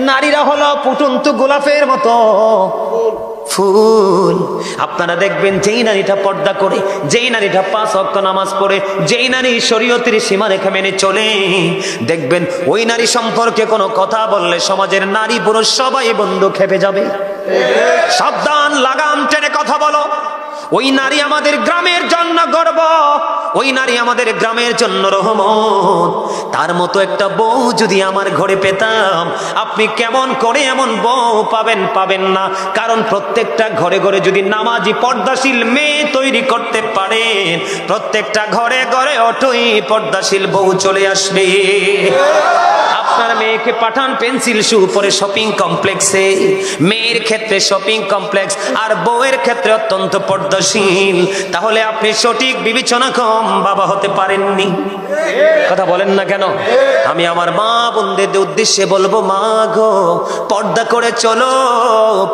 নারীরা হলো ফুটন্ত গোলাপের মতো ফুল। আপনারা দেখবেন যেই নারীটা পর্দা করে, যেই নারীটা 5 ওয়াক্ত নামাজ পড়ে, যেই নারী শরীয়তের সীমারেখা মেনে চলে, দেখবেন ওই নারী সম্পর্কে কোনো কথা বললে সমাজের নারী পুরুষ সবাই বন্ধু খেপে যাবে। সাবধান, লাগাম টেনে কথা বলো। ওই নারী আমাদের গ্রামের জন্য গর্ব, ওই নারী আমাদের গ্রামের জন্য রহমত। তার মতো একটা বউ যদি আমার ঘরে পেতাম, আপনি কেমন করে এমন বউ পাবেন? পাবেন না। কারণ প্রত্যেকটা ঘরে ঘরে যদি নামাজি পর্দাশীল মেয়ে তৈরি করতে পারেন, প্রত্যেকটা ঘরে ঘরে অটোই পর্দাশীল বউ চলে আসবে। আপনার মেয়েকে পাঠান পেন্সিল শু পরে শপিং কমপ্লেক্সে, মেয়ের ক্ষেত্রে শপিং কমপ্লেক্স আর বউয়ের ক্ষেত্রে অত্যন্ত পর্দাশীল, তাহলে আপনি সঠিক বিবেচনা কম বাবা হতে পারেননি। কথা বলেন না কেন? আমি আমার মা বোনদের উদ্দেশ্যে বলবো, মা গো, পর্দা করে চলো,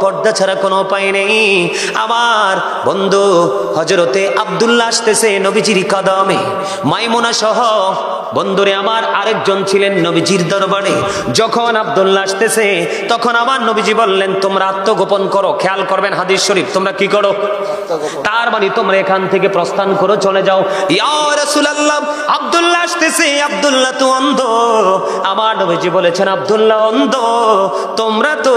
পর্দা ছাড়া কোনো উপায় নেই। আমার বন্ধু হযরতে আব্দুল্লাহ আসতেছে নবীজির কদমে, মাইমুনা সহ বন্ধুরে আমার আরেকজন ছিলেন নবীজির দরবারে। যখন আব্দুল্লাহ আসতেছে তখন আমার নবীজি বললেন, তোমরা আত্মগোপন করো। খেয়াল করবেন হাদিস শরীফ, তোমরা কি করো? তার মানে তোমরা এখান থেকে প্রস্থান করো, চলে যাও। ইয়া রাসূলুল্লাহ, আব্দুল্লাহ আসতেছে, আব্দুল্লাহ তো অন্ধ। আমার নবীজি বলেছেন, আব্দুল্লাহ অন্ধ, তোমরা তো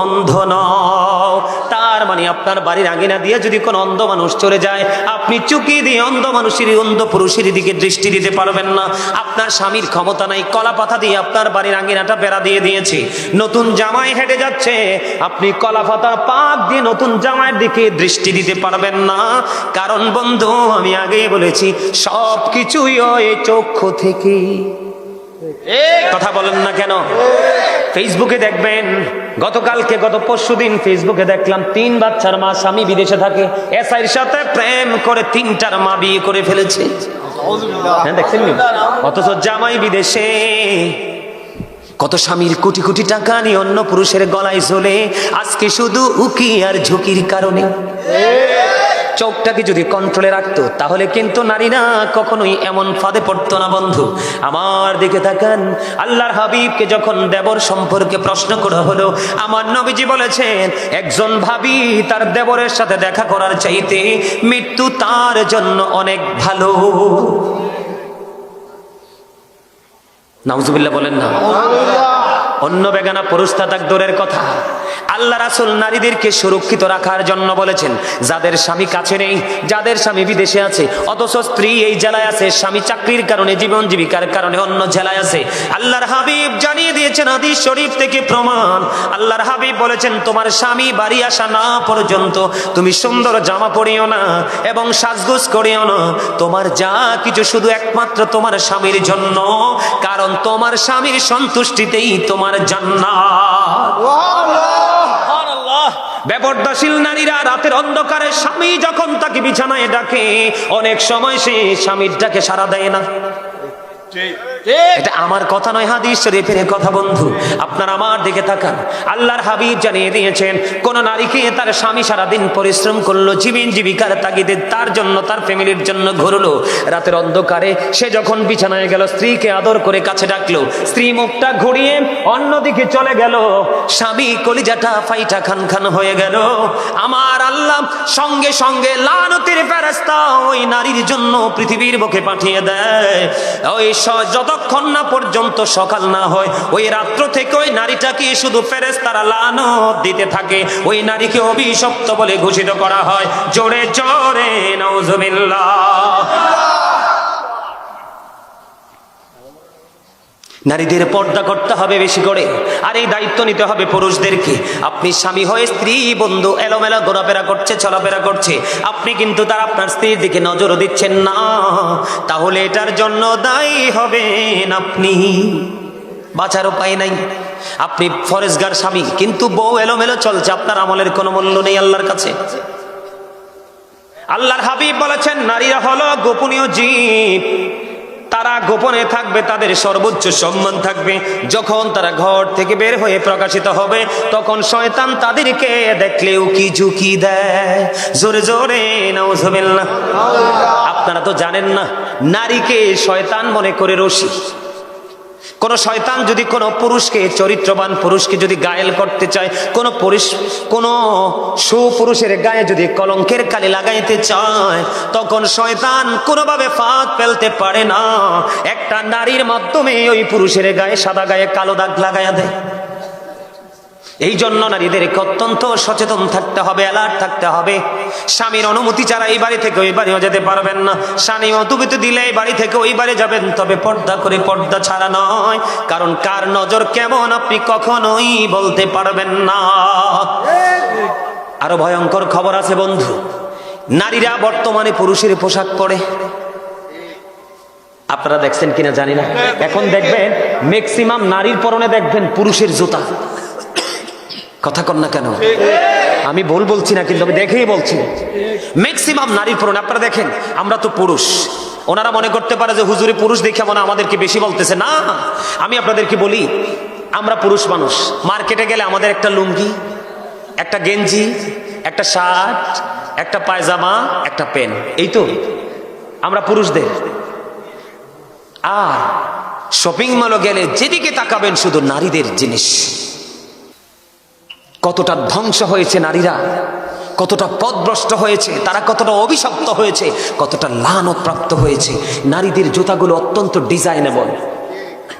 অন্ধ নও। তার মানে আপনার বাড়ির আঙিনা দিয়ে যদি কোনো অন্ধ মানুষ চলে যায়, আপনি চুকি দিয়ে অন্ধ মানুষের, অন্ধ পুরুষের দিকে দৃষ্টি দিতে পারবেন না। আপনার স্বামীর ক্ষমতা নাই, কলা পাতা দিয়ে আপনার বাড়ির আঙিনাটা বেড়া দিয়ে দিয়েছে, নতুন জামাই হেঁটে যাচ্ছে, আপনি কলা পাতার পাক দিয়ে নতুন জামাইয়ের দিকে দৃষ্টি দিতে পারবেন না। কারণ বন্ধু, আমি আগেই বলেছি, সব কিছুই ওই চক্ষু থেকে। কথা বলেন না কেন? ফেসবুকে দেখবেন, গত পরশুদিন ফেসবুকে দেখলাম 3 বাচ্চার মা, স্বামী বিদেশে থাকে, এসআইয়ের সাথে প্রেম করে 3টার মা বিয়ে করে ফেলেছে। হ্যাঁ, দেখছেন? অথচ জামাই বিদেশে। কত স্বামীর কোটি কোটি টাকা নিয়ে অন্য পুরুষের গলায় ঝোলে, আজকে শুধু উকি আর ঝুঁকির কারণে। চোখটাকে যদি কন্ট্রোলে রাখতো, তাহলে কিন্তু নারীরা কখনোই এমন ফাঁদে পড়তো না। বন্ধু আমার দিকে তাকান, আল্লাহর হাবিবকে যখন দেবর সম্পর্কে প্রশ্ন করা হলো, আমার নবীজি বলেছেন, একজন ভাবি তার দেবরের সাথে দেখা করার চাইতে মৃত্যু তার জন্য অনেক ভালো। নাউজুবিল্লাহ বলেন না? অন্য বেগানা পুরুষ তাক দূরের কথা, আল্লাহ রাসূল নারীদেরকে সুরক্ষিত রাখার জন্য বলেছেন, যাদের স্বামী কাছে নেই, যাদের স্বামী বিদেশে আছে, অথচ স্ত্রী এই জেলায় আছে, স্বামী চাকরির কারণে, জীবন জীবিকার কারণে অন্য জেলায় আছে, আল্লাহর হাবিব জানিয়ে দিয়েছেন, হাদিস শরীফ থেকে প্রমাণ। আল্লাহর হাবিব বলেছেন, তোমার স্বামী বাড়ি আসা না পর্যন্ত তুমি সুন্দর জামা পরিও না এবং সাজগোজ করিও না। তোমার যা কিছু শুধু একমাত্র তোমার স্বামীর জন্য, কারণ তোমার স্বামীর সন্তুষ্টিতেই তোমার জান্নাত। বেপরদাশীল নারীরা রাতের অন্ধকারে স্বামী যখন তাকে বিছানায় ডাকে, অনেক সময় সে স্বামীর ডাকে সাড়া দেয় না। এটা আমার কথা নয়, হাদিস শরীফের কথা। বন্ধু আপনার আমার দিকে তাকান, আল্লাহর হাবিব জানিয়ে দিয়েছেন, কোন নারীকে তার স্বামী সারাদিন পরিশ্রম করলো, জীবন জীবিকার তাগিদে তার জন্য, তার ফ্যামিলির জন্য ঘুরলো, রাতের অন্ধকারে সে যখন বিছানায় গেল, স্ত্রীকে আদর করে কাছে ডাকলো, স্ত্রী মুখটা ঘুরিয়ে অন্যদিকে চলে গেল, স্বামী কলিজাটা ফাইটা খান খান হয়ে গেল। আমার আল্লাহ সঙ্গে সঙ্গে লানতের ফেরেশতা ওই নারীর জন্য পৃথিবীর বুকে পাঠিয়ে দেয়। ওই যতক্ষণ না পর্যন্ত সকাল না হয়, ওই রাত্র থেকে ওই নারীটাকে শুধু ফেরেশতারা লানত দিতে থাকে, ওই নারীকে অভিশপ্ত বলে ঘোষিত করা হয়। জোরে জোরে নাউজুবিল্লাহ। নারীদের পর্দা করতে হবে বেশি করে, আর এই দায়িত্ব নিতে হবে পুরুষদেরকে। আপনি স্বামী হয়ে স্ত্রী বন্ধু এলোমেলো ঘোরাফেরা করছে, চলাফেরা করছে, আপনি কিন্তু তার আপনার স্ত্রীর দিকে নজরও দিচ্ছেন না, তাহলে এটার জন্য দায়ী হবেন আপনি। বাঁচার উপায় নাই। আপনি ফরেজগার স্বামী, কিন্তু বউ এলোমেলো চলছে, আপনার আমলের কোনো মূল্য নেই আল্লাহর কাছে। আল্লাহর হাবিব বলেছেন, নারীরা হলো গোপনীয় জীব, তারা গোপনে থাকবে, তাদের সর্বোচ্চ সম্মান থাকবে। যখন তারা ঘর থেকে বের হয়ে প্রকাশিত হবে, তখন শয়তান তাদেরকে দেখলে উকি ঝুঁকি দেয়। জোরে জোরে নাউজুবিল্লাহ। আপনারা তো জানেন না, নারীকে শয়তান মনে করে রশি। কোন শয়তান যদি কোন পুরুষকে, চরিত্রবান পুরুষকে যদি গায়েল করতে চায়, কোন সুপুরুষের গায়ে যদি কলঙ্কের কালি লাগাইতে চায়, তখন শয়তান কোনোভাবে ফাঁদ ফেলতে পারে না। একটা নারীর মাধ্যমে ওই পুরুষের গায়ে, সাদা গায়ে কালো দাগ লাগাইয়া দেয়। এই জন্য নারীদেরকে অত্যন্ত সচেতন থাকতে হবে, অ্যালার্ট থাকতে হবে। স্বামীর অনুমতি ছাড়া এই বাড়ি থেকে ওই বাড়িও যেতে পারবেন না। স্বামী অনুমতি দিলে এই বাড়ি থেকে ওই বাড়ি যাবেন, তবে পর্দা করে, পর্দা ছাড়া নয়। কারণ কার নজর কেমন আপনি কখনোই বলতে পারবেন না। আরো ভয়ঙ্কর খবর আছে বন্ধু, নারীরা বর্তমানে পুরুষের পোশাক পরে। আপনারা দেখছেন কিনা জানি না, এখন দেখবেন ম্যাক্সিমাম নারীর পরনে দেখবেন পুরুষের জুতা। কথা কন না কেন? আমি ভুল বলছি না, কিন্তু আমি দেখেই বলছি ম্যাক্সিমাম নারীর পরনে। আপনারা দেখেন, আমরা তো পুরুষ, ওনারা মনে করতে পারে যে হুজুরে পুরুষ দেখে মনে আমাদেরকে বেশি বলতেছে। না, আমি আপনাদেরকে বলি, আমরা পুরুষ মানুষ, মার্কেটে গেলে আমাদের একটা লুঙ্গি, একটা গেঞ্জি, একটা শার্ট, একটা পায়জামা, একটা প্যান্ট, এই তো আমরা পুরুষদের। আর শপিং মলে গেলে যেদিকে তাকাবেন শুধু নারীদের জিনিস। কতটা ধ্বংস হয়েছে নারীরা, কতটা পথভ্রষ্ট হয়েছে তারা, কতটা অভিশপ্ত হয়েছে, কতটা লানত প্রাপ্ত হয়েছে। নারীদের জুতাগুলো অত্যন্ত ডিজাইনেবল।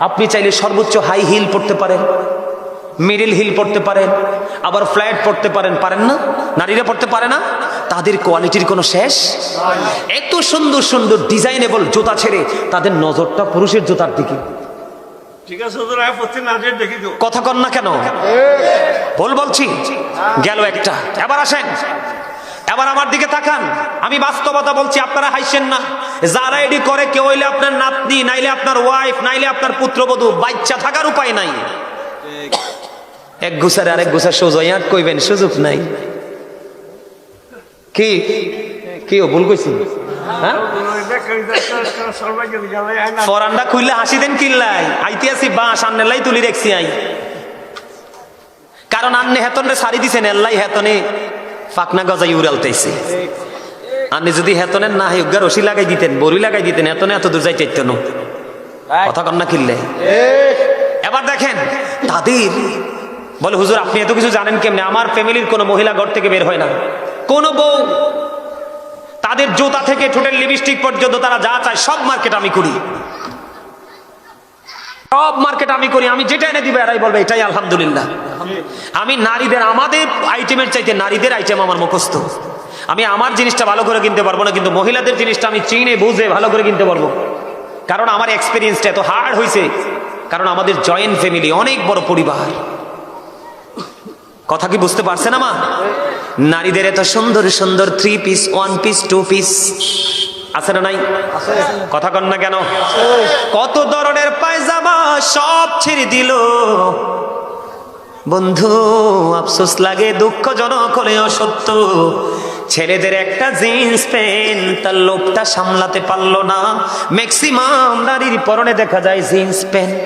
আপনি চাইলে সর্বোচ্চ হাই হিল পড়তে পারেন, মিডল হিল পড়তে পারেন, আবার ফ্ল্যাট পড়তে পারেন। পারেন না? নারীরা পড়তে পারে না? তাদের কোয়ালিটির কোনো শেষ। এত সুন্দর সুন্দর ডিজাইনেবল জুতা ছেড়ে তাদের নজরটা পুরুষের জুতার দিকে। কথা কন না কেন? ভুল বলছি? গেল একটা। এবার আসেন, এবার আমার দিকে তাকান। আমি বাস্তবতা বলছি, আপনারা হাসছেন না। যারা এডি করে, কেউ হইলে আপনার নাতনি, নাইলে আপনার ওয়াইফ, নাইলে আপনার পুত্রবধূ, বাচ্চা থাকার উপায় নাই। এক গুছারে আরেক গুছা সোজা কইবেন, সুযোগ নাই। কি কি ভুল কইছি? হ্যাঁ, ফরান্ডা খুললে হাসি দেন কিল্লাই, আইতে আসি বা সামনে লাই তুলি রেখছি আই। কারণ আন্নে হেতন রে সারি দিছেন, এল্লাই হেতনে ফাকনা গজাই উড়ালতেছে। আন্নে যদি হেতনের না হেউগা রশি লাগাই দিতেন, বড়ি লাগাই দিতেন, হেতনে এত দূর যাই চাইতেন। কথা কন না কিল্লে? এবার দেখেন, তাদের বলে হুজুর আপনি এত কিছু জানেন কেমনে? আমার ফ্যামিলির কোনো মহিলা ঘর থেকে বের হয় না, কোন বউ। তাদের জুতা থেকে ঠোঁটের লিপস্টিক পর্যন্ত তারা যা চায় সব মার্কেট আমি করি, সব মার্কেট আমি করি। আমি যেটা এনে দিবে এরাই বলবে এটাই আলহামদুলিল্লাহ। আমি নারীদের, আমাদের আইটেমের চাইতে নারীদের আইটেম আমার মুখস্থ। আমি আমার জিনিসটা ভালো করে কিনতে পারবো না, কিন্তু মহিলাদের জিনিসটা আমি চিনে বুঝে ভালো করে কিনতে পারবো। কারণ আমার এক্সপিরিয়েন্সটা এত হার্ড হয়েছে, কারণ আমাদের জয়েন্ট ফ্যামিলি, অনেক বড় পরিবার। কথা কি বুঝতে পারছেন আমার? নারীদের এত সুন্দর সুন্দর 3 পিস, 1 পিস, 2 পিস আছে না নাই? কথা কন না কেন? কত ধরনের পায়জামা সব ছেড়ে দিল বন্ধু। আফসোস লাগে, দুঃখজনক হলেও সত্য। ছেলেদের একটা জিন্স প্যান্ট তার লোকটা সামলাতে পারলো না। ম্যাক্সিমাম নারীর পরনে দেখা যায় জিন্স প্যান্ট।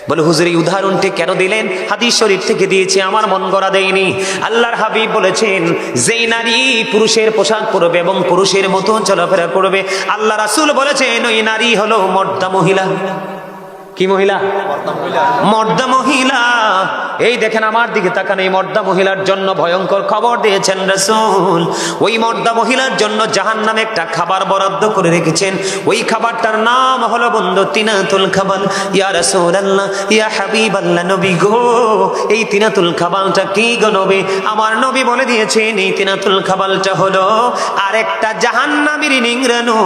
বলে হুজুর এই উদাহরণটি কেন দিলেন? হাদিস শরীফ থেকে দিয়েছে, আমার মন গড়া দেয়নি। আল্লাহর হাবিব বলেছেন, যেই নারী পুরুষের পোশাক পরবে এবং পুরুষের মতো চলাফেরা করবে, আল্লাহ রাসূল বলেছেন ওই নারী হলো মর্দা মহিলা। কি মহিলা? মর্দা মহিলা। এই দেখেন আমার দিকে তাকান, এই মর্দা মহিলার জন্য ভয়ঙ্কর খবর দিয়েছেন রাসূল। ওই মর্দা মহিলার জন্য জাহান্নামে একটা খাবার বরাদ্দ করে রেখেছেন। ওই খাবারটার নাম হলো বন্ধু তিনাতুল খাবাল। ইয়া রাসূলুল্লাহ, ইয়া হাবিবাল্লাহ, নবী গো, এই তিনাতুল খাবালটা কি গো নবী? আমার নবী বলে দিয়েছেন এই তিনাতুল খাবালটা হলো আরেকটা জাহান্নামীর নিংড়ানো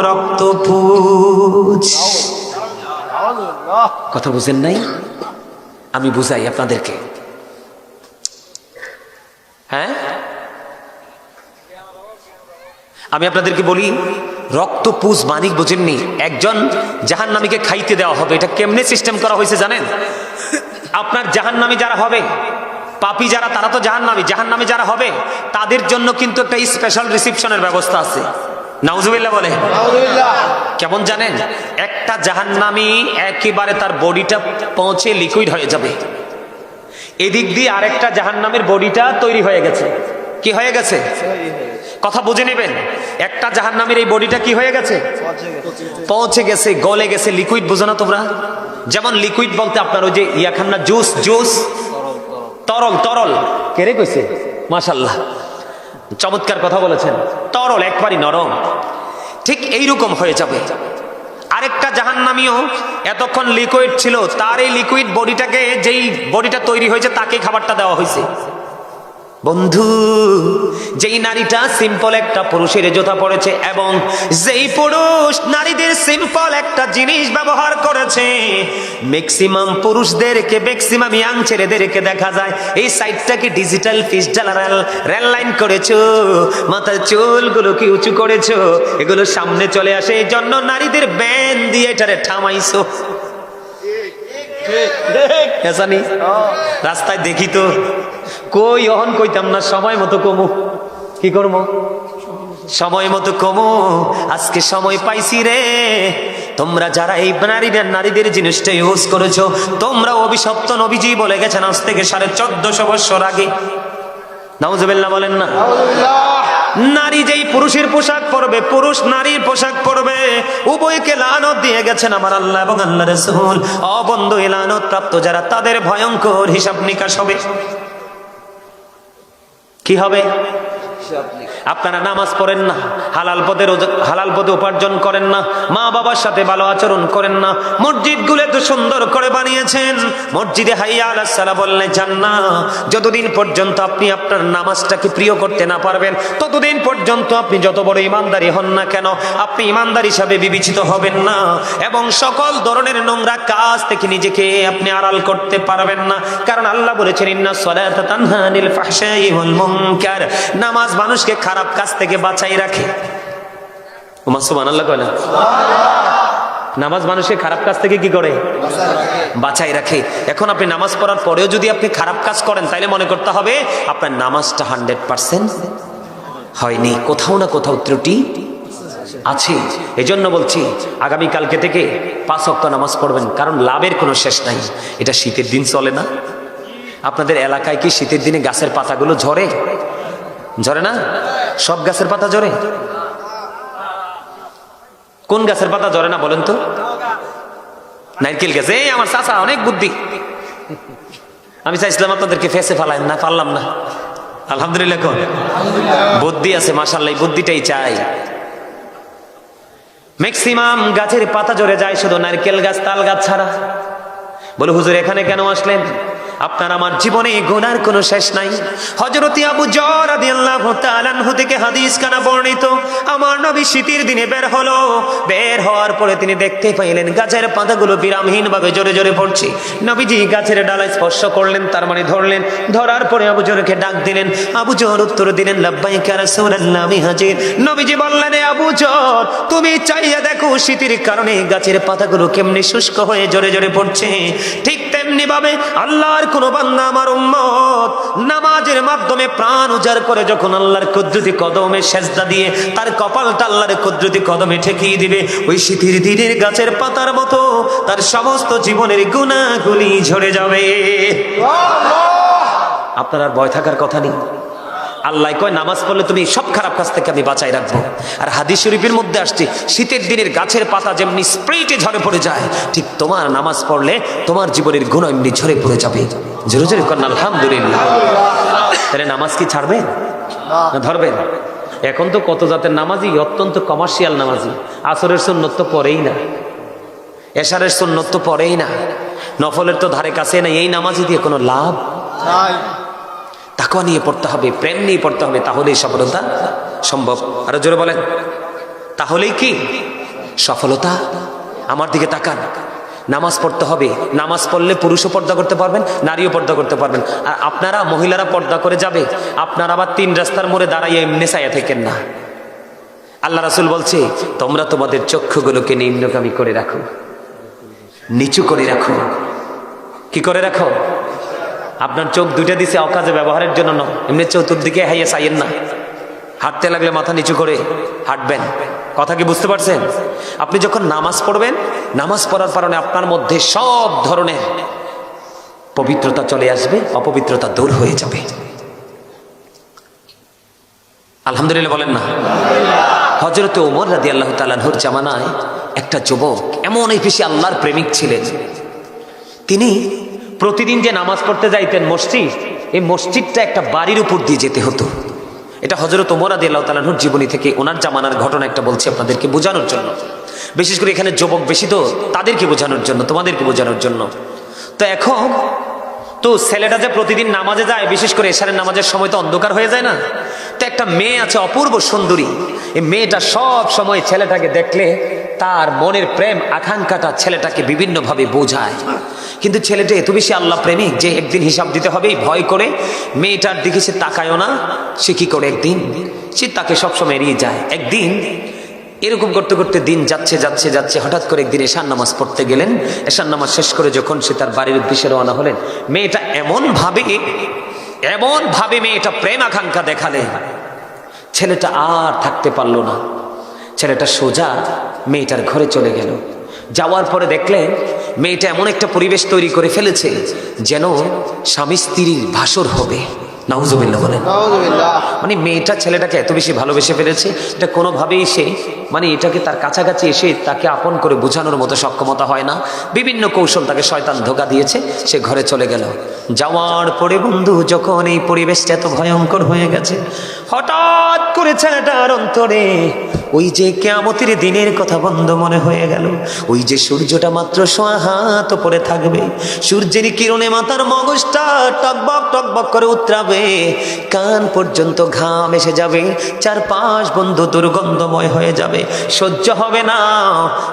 রক্তপুঞ্জ। কথা বুঝেন নাই? আমি বুঝাই আপনাদেরকে। হ্যাঁ, আমি আপনাদেরকে বলি, রক্তপুঞ্জ মানিক বুঝেননি? একজন জাহান্নামীকে খাইতে দেওয়া হবে। এটা কেমনে সিস্টেম করা হয়েছে জানেন? আপনার জাহান্নামী যারা হবে, পাপী যারা, তারা তো জাহান্নামী। জাহান্নামী যারা হবে তাদের জন্য কিন্তু একটা স্পেশাল রিসিপশনের ব্যবস্থা আছে। নাউজুবিল্লাহ বলে। কেমন জানেন? একটা জাহান্নামী একেবারে তার বডিটা পৌঁছে লিকুইড হয়ে যাবে, এদিক দিয়ে আরেকটা জাহান্নামের বডিটা তৈরি হয়ে গেছে। কি হয়ে গেছে? কথা বুঝে নেবেন। একটা জাহান্নামের এই বডিটা কি হয়ে গেছে, পৌঁছে গেছে, গলে গেছে, লিকুইড বুঝো না তোমরা? যেমন লিকুইড বলতে আপনার ওই যে ইয়া খান না, জুস, জুস, তরল, তরল। কে রে কইছে? মাশাআল্লাহ, চমৎকার কথা বলেছেন। তরল, একবারই নরম। ঠিক এইরকম হয়ে যাবে। আরেকটা জাহান্নামীও এতক্ষণ লিকুইড ছিল, তার এই লিকুইড বডিটাকে, যেই বডিটা তৈরি হয়েছে তাকে খাবারটা দেওয়া হয়েছে। বন্ধু, যেই নারীটা সিম্পল একটা পুরুষের জুতা পড়েছে এবং যেই পুরুষ নারীদের সিম্পল একটা জিনিস ব্যবহার করেছে, ম্যাক্সিমাম পুরুষদেরকে, ম্যাক্সিমাম ইয়াং ছেলেদেরকে দেখা যায় এই সাইডটাকে ডিজিটাল পিস্টাল রেল লাইন করেছো, মাথার চুলগুলো কি উঁচু করেছো, এগুলো সামনে চলে আসে, এই জন্য নারীদের ব্যান দিয়ে এটারে থামাইছো। রাস্তায় দেখি তো, কই অহন কইতাম না, সময় মতো কমু, কি করবো, সময় মতো কমু, আজকে সময় পাইছি রে। তোমরা যারা এই নারীদের জিনিসটা ইউজ করেছো, তোমরা অভিশপ্ত। নবীজি বলে গেছেন আজ থেকে 1450 বছর আগে। নাউজুবিল্লাহ বলেন না? নারী যেই পুরুষের পোশাক পরবে, পুরুষ নারীর পোশাক পরবে, উভয়কে লানত দিয়ে গেছেন আমার আল্লাহ এবং আল্লাহ রাসূল। অবন্ধ এই লানত প্রাপ্ত যারা, তাদের ভয়ঙ্কর হিসাব নিকাশ হবে। কি হবে? আপনারা নামাজ পড়েন না, হালাল পদে উপার্জন করেন না, মা বাবার সাথে ভালো আচরণ করেন না, মসজিদগুলো এত সুন্দর করে বানিয়েছেন, মসজিদে হাইয়া আলাস সালাহ বললে যান না। যতদিন পর্যন্ত আপনি আপনার নামাজটাকে প্রিয় করতে না পারবেন, ততদিন পর্যন্ত আপনি যত বড় ইমানদারি হন না কেন, আপনি ইমানদার হিসাবে বিবেচিত হবেন না এবং সকল ধরনের নোংরা কাজ থেকে নিজেকে আপনি আড়াল করতে পারবেন না। কারণ আল্লাহ বলেছেন, ইন্নাস সালাতা তানহা আনিল ফাহশাই ওয়াল মুনকার। নামাজ মানুষকে খারাপ কাজ থেকে বাঁচাই রাখে। সুবহানাল্লাহ কয় না? নামাজ মানুষকে খারাপ কাজ থেকে কি করে? বাঁচাই রাখে। এখন আপনি নামাজ পড়ার পরেও যদি আপনি খারাপ কাজ করেন, তাহলে মনে করতে হবে আপনার নামাজটা 100% হয়নি, কোথাও না কোথাও ত্রুটি আছে। এজন্য বলছি, আগামী কালকে থেকে 5 ওয়াক্ত নামাজ পড়বেন, কারণ লাভের কোনো শেষ নাই। এটা শীতের দিন চলে না? আপনাদের এলাকায় কি শীতের দিনে গাছের পাতাগুলো ঝরে? ঝরে না? সব গাছের পাতা ঝরে? কোন গাছের পাতা ঝরে না বলেন তো? নারকেল গাছ। এই আমার চাচা অনেক বুদ্ধি। আমি চাইছিলাম আপনাদেরকে ফেসে ফালাই না, পারলাম না। আলহামদুলিল্লাহ, কোন বুদ্ধি আছে, মাশাআল্লাহ, বুদ্ধিটাই চাই। ম্যাক্সিমাম গাছের পাতা ঝরে যায়, শুধু নারকেল গাছ, তাল গাছ ছাড়া। বলে হুজুর এখানে কেন আসলেন? আপনার আমার জীবনে গুনার কোনো শেষ নাই। হযরত আবু যর রাদিয়াল্লাহু তাআলা আনহু থেকে হাদিস কানা বর্ণিত, আমার নবী শীতের দিনে বের হলো। বের হওয়ার পরে তিনি দেখতে পাইলেন গাছের পাতাগুলো বিরামহীন ভাবে জোরে জোরে পড়ছে। নবীজি গাছের ডালায় স্পর্শ করলেন, তার মানে ধরলেন। ধরার পরে আবু যরকে ডাক দিলেন। আবু যর উত্তর দিলেন, লাব্বাইকা ইয়া রাসূলুল্লাহ, আমি হাজির। নবীজি বললেন, আবু যর, তুমি চাইয়া দেখো শীতের কারণে গাছের পাতাগুলো কেমনে শুষ্ক হয়ে জোরে জোরে পড়ছে। ঠিক তেমনি ভাবে আল্লাহর কোন বান্দা, আমার উম্মত, নামাজের মাধ্যমে প্রাণ উজাড় করে যখন আল্লাহর কুদরতি কদমে সেজদা দিয়ে তার কপালটা আল্লাহর কুদরতি কদমে ঠেকিয়ে দিবে, ওই শীতের দিনের গাছের পাতার মতো তার সমস্ত জীবনের গুনাহগুলি ঝরে যাবে। আপনার আর ভয় থাকার কথা নেই। আল্লাহ কয়, নামাজ পড়লে তুমি সব খারাপ কাজ থেকে আমি বাঁচাই রাখবো। আর হাদিস শরীফের মধ্যে আসছে, শীতের দিনের গাছের পাতা যেমনি স্প্রেটে ঝরে পড়ে যায়, ঠিক তোমার নামাজ পড়লে তোমার জীবনের গুনাহ এমনি ঝরে পড়ে যাবে। জোরে জোরে করেন আলহামদুলিল্লাহ। তাহলে নামাজ কি ছাড়বেন না ধরবেন? এখন তো কত জাতের নামাজি, অত্যন্ত কমার্শিয়াল নামাজি। আসরের সুন্নত তো পড়েই না, এশারের সুন্নত তো পড়েই না, নফলের তো ধারে কাছে না। এই নামাজি দিয়ে কোনো লাভ নাই। তাকওয়া নিয়ে পড়তে হবে, প্রেম নিয়ে পড়তে হবে, তাহলেই সফলতা সম্ভব। আরো জোরে বলেন, তাহলেই কি সফলতা? আমার দিকে তাকান। নামাজ পড়তে হবে। নামাজ পড়লে পুরুষও পর্দা করতে পারবেন, নারীও পর্দা করতে পারবেন। আর আপনারা মহিলারা পর্দা করে যাবে, আপনারা আবার 3 রাস্তার মোড়ে দাঁড়াইয়ে এমনি চাইয়া থাকেন না। আল্লাহ রাসূল বলছে, তোমরা তোমাদের চক্ষুগুলোকে নিম্নগামী করে রাখো, নিচু করে রাখো। কি করে রাখো? আপনার চোখ দুইটা দিছে অকাজে ব্যবহারের জন্য নয়, এমনি চতুর্দিকে হাইয়া চাইয়েন না। হাঁটতে লাগলে মাথা নিচু করে হাঁটবেন। কথা কি বুঝতে পারছেন? আপনি যখন নামাজ পড়বেন, নামাজ পড়ার কারণে আপনার মধ্যে সব ধরনের পবিত্রতা চলে আসবে, অপবিত্রতা দূর হয়ে যাবে। আলহামদুলিল্লাহ বলেন না? হযরত ওমর রাদিয়াল্লাহু তাআলা আনহুর জামানায় একটা যুবক এমনই বেশি আল্লাহর প্রেমিক ছিলেন, তিনি প্রতিদিন যে নামাজ পড়তে যাইতেন মসজিদ, এই মসজিদটা একটা বাড়ির উপর দিয়ে যেতে হতো। এটা হযরত ওমর রাদিয়াল্লাহু তাআলা আনহুর জীবনী থেকে ওনার জামানার ঘটনা একটা বলছি আপনাদেরকে বোঝানোর জন্য, বিশেষ করে এখানে যুবক বেশি তো তাদেরকে বোঝানোর জন্য, তোমাদেরকে বোঝানোর জন্য। তো এখন তো ছেলেটা যে প্রতিদিন নামাজে যায়, বিশেষ করে এশারের নামাজের সময় তো অন্ধকার হয়ে যায় না, তো একটা মেয়ে আছে অপূর্ব সুন্দরী, এই মেয়েটা সব সময় ছেলেটাকে দেখলে তার মনের প্রেম আকাঙ্ক্ষাটা ছেলেটাকে বিভিন্নভাবে বোঝায়। কিন্তু ছেলেটা এত বেশি আল্লাহ প্রেমিক যে একদিন হিসাব দিতে হবে, ভয় করে মেয়েটার দিকে সে তাকায়ও না। সে কি করে, একদিন সে তাকে সবসময় এড়িয়ে যায়। একদিন এরকম করতে করতে দিন যাচ্ছে যাচ্ছে যাচ্ছে, হঠাৎ করে একদিন এশার নামাজ পড়তে গেলেন। এশার নামাজ শেষ করে যখন সে তার বাড়ির উদ্দেশ্যে রওনা হলেন, মেয়েটা এমন ভাবে মেয়েটা প্রেম আকাঙ্ক্ষা দেখালে ছেলেটা আর থাকতে পারলো না। ছেলেটা সোজা মেয়েটার ঘরে চলে গেল। যাওয়ার পরে দেখলেন মেয়েটা এমন একটা পরিবেশ তৈরি করে ফেলেছে যেন স্বামী স্ত্রীর ভাসর হবে। নাউজুবিল্লাহ বলেন। মানে মেয়েটা ছেলেটাকে এত বেশি ভালোবেসে ফেলেছে, এটা কোনোভাবেই সে মানে এটাকে তার কাছাকাছি এসে তাকে আপন করে বোঝানোর মতো সক্ষমতা হয় না। বিভিন্ন কৌশল তাকে শয়তান ধোঁকা দিয়েছে, সে ঘরে চলে গেল। যাওয়ার পরে বন্ধু যখন এই পরিবেশটা এত ভয়ঙ্কর হয়ে গেছে, হঠাৎ করে ছেলেটার অন্তরে ওই যে কিয়ামতের দিনের কথা বন্ধ মনে হয়ে গেল। ওই যে সূর্যটা মাত্র 1.5 হাত উপরে থাকবে, সূর্যের কিরণে মাথার মগজটা টকবক টকবক করে উতরাবে, কান পর্যন্ত ঘাম এসে যাবে, চারপাশ বন্ধু দুর্গন্ধময় হয়ে যাবে, সহ্য হবে না।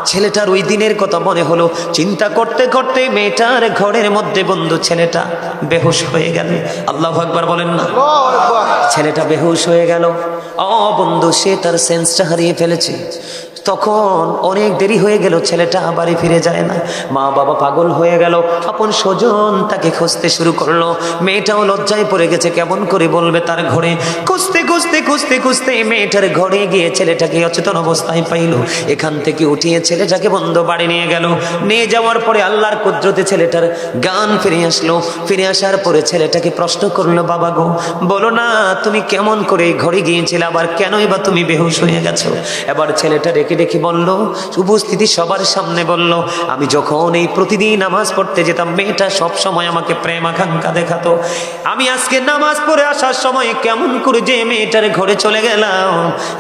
ছেলেটার ওই দিনের কথা মনে হলো, চিন্তা করতে করতে মেয়েটার ঘরের মধ্যে বন্ধু ছেলেটা বেহুশ হয়ে গেল। আল্লাহু আকবার বলেন না। ছেলেটা বেহুশ হয়ে গেল। বন্ধু সে তার সেন্সটা হারিয়ে ফেলেছে। তখন অনেক দেরি হয়ে গেল, ছেলেটা বাড়ি ফিরে যায় না। মা বাবা পাগল হয়ে গেল, আপন স্বজন তাকে খুঁজতে শুরু করলো। মেয়েটাও লজ্জায় পড়ে গেছে, কেমন করে বলবে তার ঘরে। খুঁজতে খুঁজতে খুঁজতে খুঁজতে মেয়েটার ঘরে গিয়ে ছেলেটাকে অচেতন অবস্থায় পাইল। এখান থেকে উঠিয়ে ছেলেটাকে বন্ধ বাড়ি নিয়ে গেল। নিয়ে যাওয়ার পরে আল্লাহর কুদরতে ছেলেটার জ্ঞান ফিরে আসলো। ফিরে আসার পরে ছেলেটাকে প্রশ্ন করলো, বাবা গো বলো না তুমি কেমন করে ঘরে গিয়েছিলে, আবার কেনই বা তুমি বেহুশ হয়ে গেছো? এবার ছেলেটা ডেকে ডেকে বলল, উপস্থিতি সবার সামনে বলল, আমি যখন এই প্রতিদিন নামাজ পড়তে যেতাম মেয়েটা সব সময় আমাকে প্রেম আকাঙ্ক্ষা দেখাতো। আমি আজকে নামাজ পড়ে আসার সময় কেমন করে যে মেয়েটার ঘরে চলে গেলাম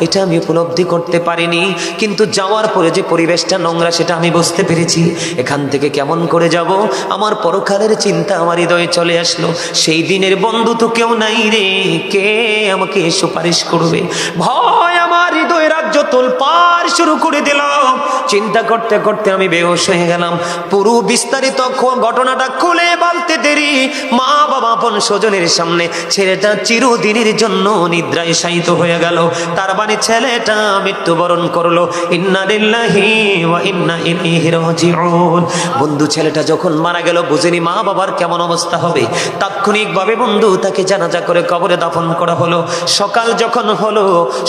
এটা আমি উপলব্ধি করতে পারিনি, কিন্তু যাওয়ার পরে যে পরিবেশটা নোংরা সেটা আমি বুঝতে পেরেছি। এখান থেকে কেমন করে যাব, আমার পরকালের চিন্তা আমার হৃদয়ে চলে আসলো। সেই দিনের বন্ধু তো কেউ নাই রে, কে আমাকে সুপারিশ করবে? ভয় আমার হৃদয়ে রাজ্য তোলপাড় শুরু করে দিলাম। চিন্তা করতে করতে আমি বেহুশ হয়ে গেলাম। পুরো বিস্তারিত ঘটনাটা খুলে বলতে দেরি, মা বাবা আপন স্বজনের সামনে ছেলেটা চিরদিনের জন্য নিদ্রায় শায়িত হয়ে গেল। তার মানে ছেলেটা মৃত্যুবরণ করলো। ইন্না লিল্লাহি ওয়া ইন্না ইলাইহি রাজিউন। বন্ধু ছেলেটা যখন মারা গেল বুঝেনি মা বাবার কেমন অবস্থা হবে। তাৎক্ষণিকভাবে বন্ধু তাকে জানাজা করে কবরে দাফন করা হলো। সকাল যখন হলো,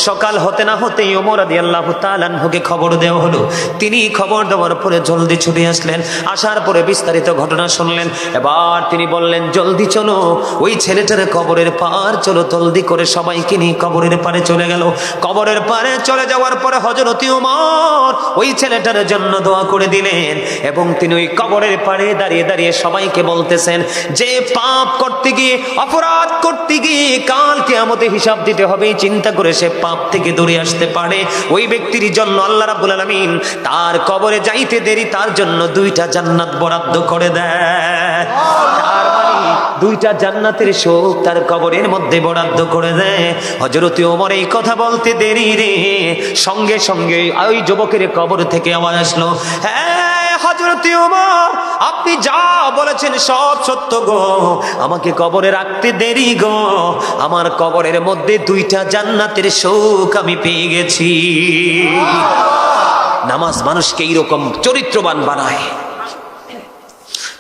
সকাল হতে না হতেই ওমর রাদিয়াল্লাহু তাআলা আনহুকে খবর দেওয়া হলো। তিনি খবর দেওয়ার পরে জলদি ছুটে আসলেন। আসার পরে বিস্তারিত ঘটনা শুনলেন। এবার তিনি বললেন, জলদি চলো ওই ছেলেটার কবরের পার চলো। জলদি করে সবাইকে নিয়ে কবরের পারে চলে গেল। কবরের পারে চলে যাওয়ার পরে হযরত ওমর ওই ছেলেটার জন্য দোয়া করে দিলেন, এবং তিনি ওই কবরের পারে দাঁড়িয়ে দাঁড়িয়ে সবাইকে বলতেছেন, যে পাপ করতে গিয়ে অপরাধ করতে গিয়ে কাল কিয়ামতে হিসাব দিতে হবে চিন্তা করে সে পাপ থেকে দূরে আসতে পারে, ওই ব্যক্তির জন্য আল্লাহ রাব্বুল আলামিন তার কবরে যাইতে দেরি তার জন্য 2টা জান্নাত বরাদ্দ করে দেয়। তার মানে 2টা জান্নাতের সুখ তার কবরের মধ্যে বরাদ্দ করে দেয়। হযরত ওমর এই কথা বলতে দেরি রে, সঙ্গে সঙ্গে ওই যুবকের কবর থেকে আওয়াজ আসলো, হ্যাঁ হযরত ওমর আপনি যা বলেছেন সব সত্য গো, আমাকে কবরে রাখতে দেরি গো, আমার কবরের মধ্যে 2টা জান্নাতের সুখ আমি পেয়ে গেছি। নামাজ মানুষকে এইরকম চরিত্রবান বানায়।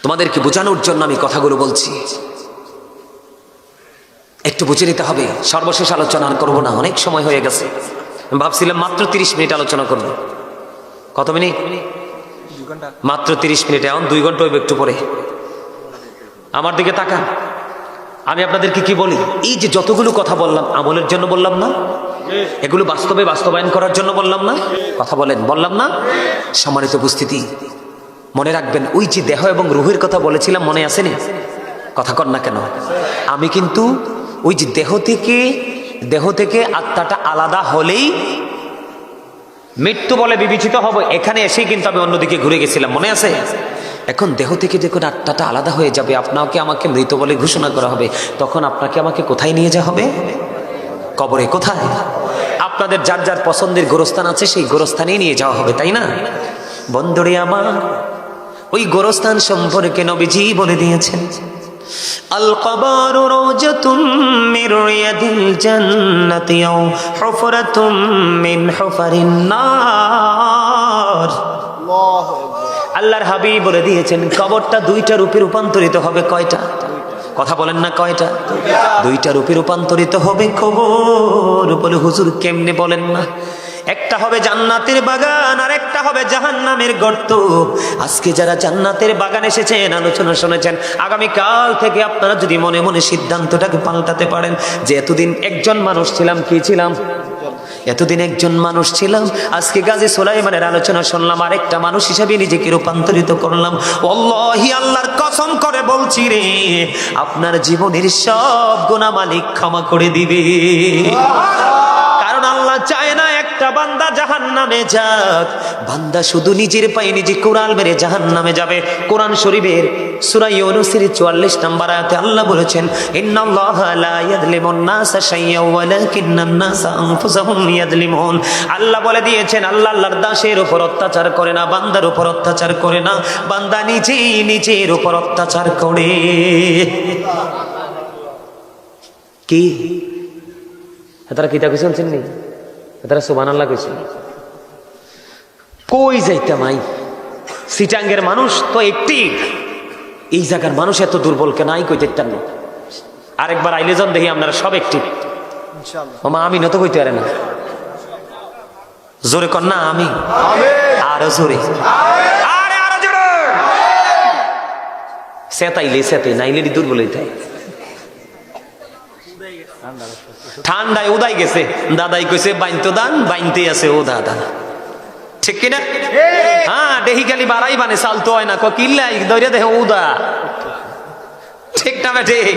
তোমাদেরকে বোঝানোর জন্য আমি কথাগুলো বলছি, একটু বুঝে নিতে হবে। সর্বশেষ আলোচনা আর করবো না, অনেক সময় হয়ে গেছে। ভাবছিলাম মাত্র 30 মিনিট আলোচনা করবো। কত মিনিট? মাত্র 30 মিনিট, এখন 2 ঘন্টা হইব একটু পরে। আমার দিকে তাকান, আমি আপনাদেরকে কি বলি, এই যে যতগুলো কথা বললাম আমলের জন্য বললাম না? এগুলো বাস্তবে বাস্তবায়ন করার জন্য বললাম না? কথা বলেন, বললাম না? সম্মানিত উপস্থিতি, মনে রাখবেন ওই যে দেহ এবং রুহের কথা বলেছিলাম, মনে আছে না? কথা কর না কেন? আমি কিন্তু ওই যে দেহ থেকে আত্মাটা আলাদা হলেই মৃত্যু বলে বিবেচিত হবে, এখানে এসেই কিন্তু আমি অন্যদিকে ঘুরে গেছিলাম, মনে আছে? এখন দেহ থেকে যখন আত্মাটা আলাদা হয়ে যাবে, আপনাকে আমাকে মৃত বলে ঘোষণা করা হবে, তখন আপনাকে আমাকে কোথায় নিয়ে যাওয়া হবে? কবরে। কোথায়? আপনাদের যার যার পছন্দের গোরস্থান আছে, সেই গোরস্থানেই নিয়ে যাওয়া হবে, তাই না? বন্ধুরে আমার, ওই গোরস্থান সম্পর্কে নবীজি বলে দিয়েছেন, আল কবরু রাওজাতুম মির রিয়াদিল জান্নাতি আও হুফরাতুম মিন হুফারিন নার। আল্লাহর হাবিব বলে দিয়েছেন, কবরটা দুইটা রূপে রূপান্তরিত হবে। কয়টা? কথা বলেন না, কয়টা? দুইটা রূপে রূপান্তরিত হবে কবর। বলে হুজুর কেমনে বলেন না? একটা হবে জান্নাতের বাগান, আর একটা হবে জাহান্নামের গর্ত। আজকে যারা জান্নাতের বাগান এসেছেন, আলোচনা শুনেছেন, আগামী কাল থেকে আপনারা যদি মনে মনে সিদ্ধান্তটাকে পাল্টাতে পারেন যে এতদিন একজন মানুষ ছিলাম, কি ছিলাম? এতদিন একজন মানুষ ছিলাম, আজকে গাজী সুলাইমানের আলোচনা শুনলাম, আরেকটা মানুষ হিসেবে নিজেকে রূপান্তরিত করলাম। ওয়াল্লাহি, আল্লাহর কসম করে বলছি রে, আপনার জীবনের সব গুনাহ মালিক ক্ষমা করে দিবে। কারণ আল্লাহ চায় না একটা বান্দা জাহান্নামে যাক। বান্দা শুধু নিজের পায়ে নিজে কুড়াল মেরে জাহান্নামে যাবে। কোরআন শরীফের সূরা ইউনূসের 44 নম্বর আয়াতে আল্লাহ বলেছেন, ইন্নাল্লাহা লা ইয়াযলিমুন নাসা শাইয়্যান ওয়ালাকিন্নান নাসা আনফুসাহুম ইয়াযলিমুন। আল্লাহ বলে দিয়েছেন, আল্লাহ আল্লাহর দাসের উপর অত্যাচার করে না, বান্দার উপর অত্যাচার করে না, বান্দা নিজেই নিজের উপর অত্যাচার করে। কি তারা কিতা কইছেন চিননি? তারা সুবহানাল্লাহ কইছেন। কই যাইতাম আই? সিটাঙ্গের মানুষ তো একটি, এই জায়গার মানুষ এত দুর্বল কেন? আই কই দেখতাম না। আরেকবার আইলে জন দেখি আপনারা সব একটি। ওমা আমি নত কইতে পারে না, জোরে কর না আমি, আরো জোরে, আরো জোরে। সেতাইলে সেতাই নাইলে দুর্বল হইতে। ঠান্ডায় উদাই গেছে, দাদাই কইছে বাইনতো দান, বাইনতে আছে ও দাদা, ঠিক কিনা? হ্যাঁ, দেহি খালি বাড়াই বানে চালতো হয় না, কিল্লাই দইরা দেহ উদা, ঠিক না ঠিক?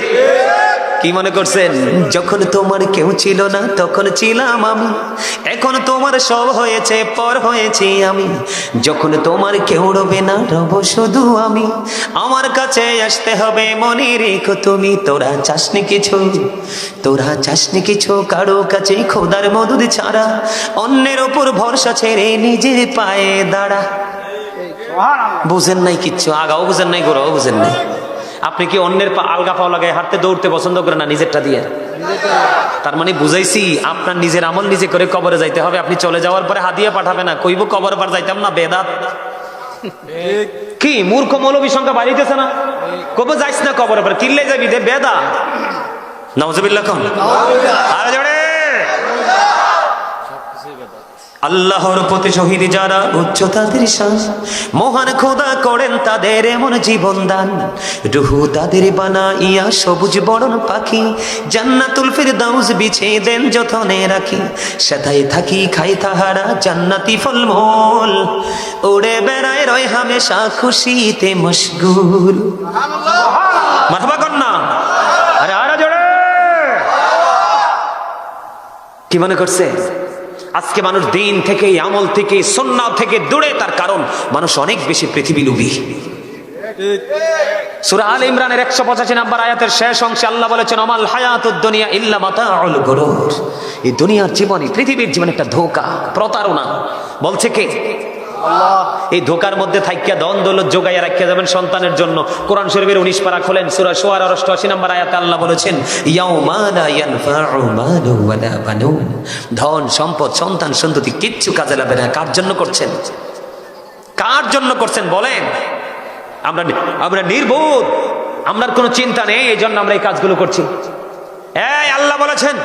কি মনে করছেন? যখন তোমার কেউ ছিল না তখন ছিলাম আমি, এখন তোমার সব হয়েছে, পর হয়েছি আমি। যখন তোমার কেউ রবে না, রব শুধু আমি। আমার কাছে আসতে হবে, মনে রেখো তুমি। তোরা চাসনি কিছু, তোরা চাসনি কিছু কারো কাছে খোদার মদদ ছাড়া। অন্যের ওপর ভরসা ছেড়ে নিজের পায়ে দাঁড়া। বুঝেন নাই কিচ্ছু, আগাও বুঝেন নাই, গোড়াও বুঝেন নাই। আপনি কি অন্যের আলগা পাও লাগায় হাঁটতে দৌড়তে পছন্দ করেন না, নিজেরটা দিয়ে? তার মানে বুঝাইছি, আপনার নিজের আমল নিজে করে কবরে যাইতে হবে। আপনি চলে যাওয়ার পরে হাদিয়া পাঠাবে না, কইব কবর পার যাইতাম না, বেদাত। কি মূর্খ মৌলবী সংখ্যা বাড়িতেছে না? কবে যাইস না কবর পার, কিল্লে যাবি দে বেদা। নাউজুবিল্লাহ কোন? আরে জোরে। আল্লাহর পথে শহীদ যারা, উচ্চ তাদের শান, মহান খোদা করেন তাদের এমন জীবন দান। রুহু তাদের বানাইয়া সবুজ বরণ পাখি, জান্নাতুল ফিরদাউস বিছিয়ে দেন যতনে রাখি। সেথায় থাকি খাই তাহারা জান্নাতি ফলমূল, উড়ে বেড়ায় রয় হামেশা খুশিতে মশগুল। মারহাবা কর না, আরে আরে জোরে। কি মনে করছে? আজকে মানুষ দিন থেকে, আমল থেকে, সুন্নাহ থেকে দূরে, তার কারণ মানুষ অনেক বেশি পৃথিবী লোভী। সূরা আলে ইমরানের 185 নম্বর আয়াতের শেষ অংশে আল্লাহ বলেছেন, আমাল হায়াতুদ দুনিয়া ইল্লা মাতাউল গুরুর। এই দুনিয়ার জীবনে, পৃথিবীর জীবন একটা ধোঁকা, প্রতারণা। বলছে কে? আল্লাহ। এই ধোঁকার মধ্যে থাইকা ধন দৌলত যোগাইয়া রাখিয়া যাবেন সন্তানের জন্য। কোরআন শরীফের 19 পারা খোলেন, সূরা শুআরার 88 নম্বর আয়াতে আল্লাহ বলেছেন, ইয়াউমা লা ইয়ানফাউ মালু ওয়ালা বানুন। ধন সম্পদ, সন্তান সন্ততি কিচ্ছু কাজে লাগবে না। কার জন্য করছেন? কার জন্য করছেন বলেন? আমরা নির্বোধ, আমরার কোনো চিন্তা নেই, এই জন্য আমরা এই কাজগুলো করছি। এই আল্লাহ বলেছেন,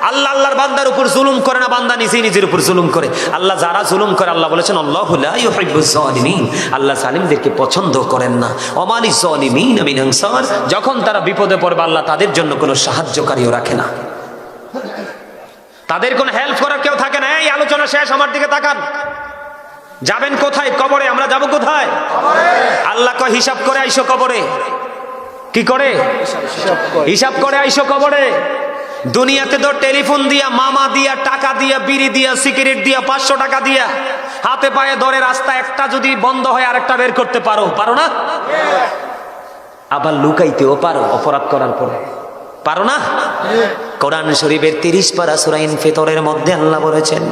আল্লাহ আল্লাহর বান্দার উপর জুলুম করে না, বান্দা নিজেই নিজের উপর জুলুম করে। আল্লাহ যারা জুলুম করে, আল্লাহ বলেছেন, আল্লাহু লা ইউহিব্বুজ জালিমিন। আল্লাহ জালিমদেরকে পছন্দ করেন না। ওয়া লিজ জালিমিন মিন আনসার। যখন তারা বিপদে পড়বে, আল্লাহ তাদের জন্য কোনো সাহায্যকারীও রাখে না। তাদের কোনো হেল্প করার কেউ থাকে না। এই আলোচনা শেষ, আমার দিকে তাকান। যাবেন কোথায়? কবরে। আমরা যাব কোথায়? আল্লাহ কয় হিসাব করে আইসো কবরে। কি করে? হিসাব করে আইসো কবরে। দুনিয়াতে তো টেলিফোন দিয়া, মামা দিয়া, টাকা দিয়া, বিড়ি দিয়া, সিগারেট দিয়া, 500 টাকা দিয়া হাতে পায়ে ধরে রাস্তা একটা যদি বন্ধ হয় আরেকটা বের করতে পারো না? আবার লুকাইতেও পারো অপরাধ করার পরে, পারো না? কোরআন শরীফের 30 পারা সূরা ইনফিতরের মধ্যে আল্লাহ বলেছেন,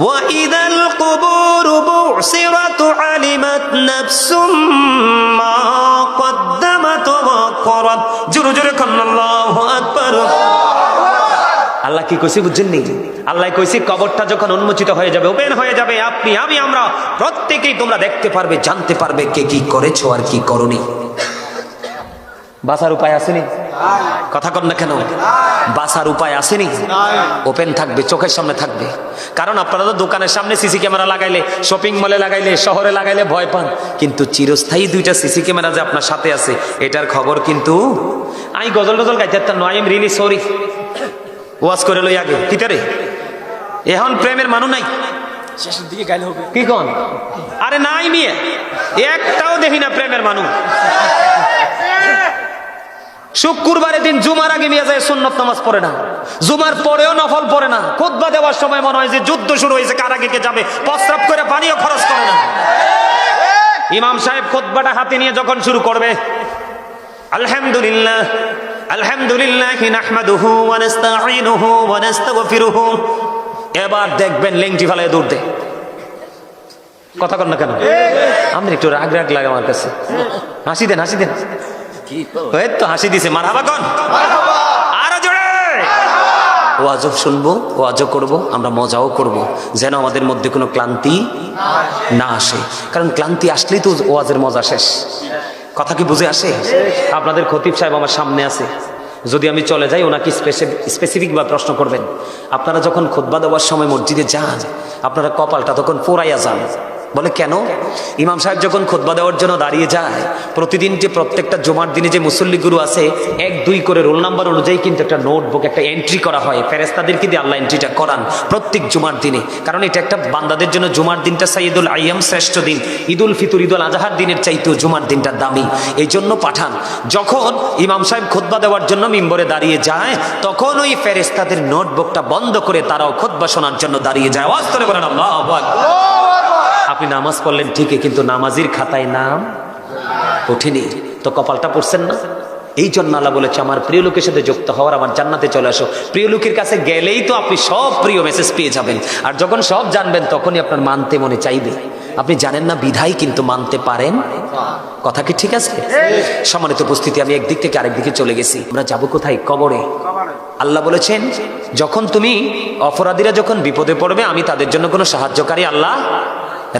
ওয়া ইদাল কুবুর বুসিরাত আলিমাত নাফসুম মা কদ্দামাত ওয়া আখরাত। জোরে জোরে কান্না, আল্লাহু আকবার। আল্লাহ কি কইছে বুঝছেন নি? আল্লাহ কইছে কবরটা যখন উন্মোচিত হয়ে যাবে, ওপেন হয়ে যাবে, আপনি আমি আমরা প্রত্যেকেই তোমরা দেখতে পারবে, জানতে পারবে কে কি করেছো আর কি করনি। বাঁচার উপায় আসেনি? কথা কর না কেন? বাঁচার উপায় আসেনি? ওপেন থাকবে, চোখের সামনে থাকবে। কারণ আপনারা তো দোকানের সামনে সিসি ক্যামেরা লাগাইলে, শপিং মলে লাগাইলে, শহরে লাগাইলে ভয় পান, কিন্তু চিরস্থায়ী 2টা সিসি ক্যামেরা যে আপনার সাথে আছে এটার খবর কিন্তু। আমি গজল গাইতে আই এম রিয়েলি সরি, ওয়াজ করে লই আগে ভিতরে। এখন প্রেমের মানুষ নাই, শেষের দিকে গাইলে হবে। কি কোন? আরে নাই মিয়া, একটাও দেখি না প্রেমের মানুষ। শুক্রবারের দিন জুমার আগে মিয়া যায় সুন্নত নামাজ পড়ে না, জুমার পরেও নফল পড়ে না। খুতবা দেওয়ার সময় মনে হয় যে যুদ্ধ শুরু হয়েছে, কার আগে কে যাবে, প্রস্রাব করে পানিও খরচ করে না। ইমাম সাহেব খুতবাটা হাতে নিয়ে যখন শুরু করবে, আলহামদুলিল্লাহ আলহামদুলিল্লাহ নাহমাদুহু ওয়া নাস্তাঈনুহু ওয়া নাস্তাগফিরুহু, এবার দেখবেন লেংটি ফালায় দৌড় দেয়। কথা কর না কেন? আমি একটু রাগ লাগে আমার কাছে। হাসি দেন ওই তো হাসি দিছে, মারহাবা কোন? আরো জোরে। ওয়াজও শুনবো, ওয়াজও করবো, আমরা মজাও করব, যেন আমাদের মধ্যে কোনো ক্লান্তি না আসে। কারণ ক্লান্তি আসলেই তো ওয়াজের মজা শেষ। কথা কি বুঝে আসে? আপনাদের খতিব সাহেব আমার সামনে আছে, যদি আমি চলে যাই ওনাকে স্পেসিফিক ভাবে প্রশ্ন করবেন। আপনারা যখন খুতবা দেওয়ার সময় মসজিদে যান, আপনারা কপালটা তখন পোড়াইয়া যান। বলে কেন? ইমাম সাহেব যখন খুতবা দেওয়ার জন্য দাঁড়িয়ে যায়, প্রতিদিন যে প্রত্যেকটা জুমার দিনে যে মুসল্লি গুরু আছে 1-2 করে রোল নাম্বার অনুযায়ী কিন্তু একটা নোটবুক, একটা এন্ট্রি করা হয়। ফেরেশতাদেরকে দিয়ে আল্লাহ এন্ট্রিটা করান প্রত্যেক জুমার দিনে। কারণ এটা একটা বান্দাদের জন্য জুমার দিনটা সাইয়্যিদুল আইয়াম, শ্রেষ্ঠ দিন। ঈদুল ফিতর, ঈদুল আজহার দিনের চাইতেও জুমার দিনটা দামি, এই জন্য পাঠান। যখন ইমাম সাহেব খুতবা দেওয়ার জন্য মিম্বরে দাঁড়িয়ে যায়, তখন ওই ফেরেশতাদের নোটবুকটা বন্ধ করে তারাও খুতবা শোনার জন্য দাঁড়িয়ে যায়। আওয়াজ করে বলেন আল্লাহু আকবার। আপনি নামাজ পড়লেন ঠিকই, কিন্তু নামাজির খাতায় নাম ওঠেনি, তো কপালটা পড়ছেন না। এই জন্য আল্লাহ বলেছে, আমার প্রিয় লোকের সাথে যুক্ত হওয়ার, আমার জান্নাতে চলে আসো। প্রিয় লোকের কাছে গেলেই তো আপনি সব প্রিয় মেসেজ পেয়ে যাবেন। আর যখন সব জানবেন তখনই আপনার মানতে মনে চাইবে। আপনি জানেন না বিধায় কিন্তু মানতে পারেন। কথা কি ঠিক আছে? সম্মানিত উপস্থিতি, আমি একদিক থেকে আরেক দিকে চলে গেছি। আমরা যাব কোথায়? কবরে। আল্লাহ বলেছেন, যখন তুমি অপরাধীরা যখন বিপদে পড়বে, আমি তাদের জন্য কোনো সাহায্যকারী আল্লাহ